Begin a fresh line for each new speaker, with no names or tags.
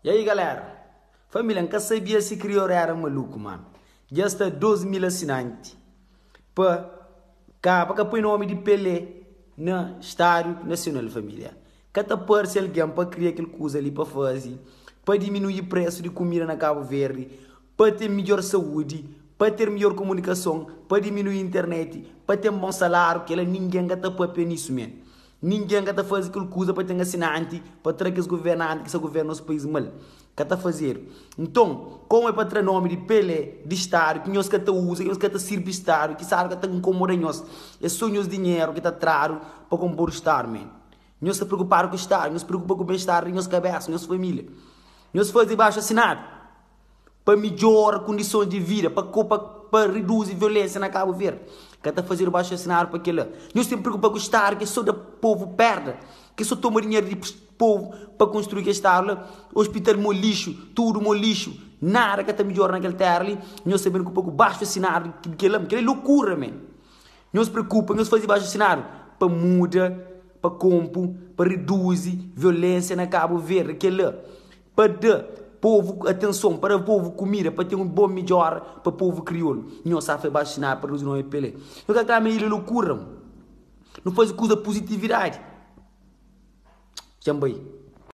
E aí, galera? Família, nunca sabia se criou era maluco, mano. Já está 12.000 assinantes. Para que põe nome de Pelé no Estádio Nacional, família. Cada parcel alguém para criar aquele coisa ali para fazer. Para diminuir o preço de comida na Cabo Verde. Para ter melhor saúde. Para ter melhor comunicação. Para diminuir a internet. Para ter um bom salário. Que ninguém está para nisso, mesmo. Ninguém está fazer aquela coisa para ter assinante. Para ter que os governantes, que se governam os países mal. Que está fazer. Então, como é para ter nome de Pelé, de Estado, que nós que está usa, que nós que está servir Estado, que sabe que está incomodando nós. É só nós dinheiro que está trago para compor o Estado, man. Nós se preocupar com o Estado, nós se preocupar com o bem-estar da nossa cabeça, da nossa família. Nós fazemos baixo assinado para melhorar condições de vida, para reduzir a violência na Cabo Verde. Que está fazendo baixo assinado para aquilo. Nós temos preocupar com o Estado, que só o povo perde, que só toma dinheiro de povo para construir que Estado, hospital mo lixo, tudo mo lixo, nada que está melhor naquele terra ali. Nós sabemos que um pouco baixo assinado, que é loucura, man. Não se preocupa, nós fazemos baixo assinado para mudar, para compor, para reduzir violência na Cabo Verde, para dar povo atenção, para o povo comida, para ter um bom melhor para o povo crioulo. Não sabe baixo assinado para reduzir não é Pelé. Não quer que ele loucura, não faz coisa positividade. Jambay.